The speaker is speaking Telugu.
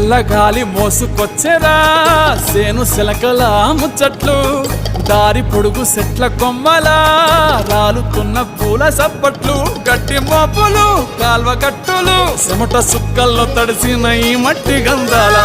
చల్లగాలి మోసుకొచ్చెరా సేను శిలకల ముచ్చట్లు దారి పొడుగు సెట్ల కొమ్మలా రాలుతున్న పూల సప్పట్లు గట్టి మోపులు కాల్వ కట్టులు చెమట సుక్కల్లో తడిసిన ఈ మట్టి గంధాల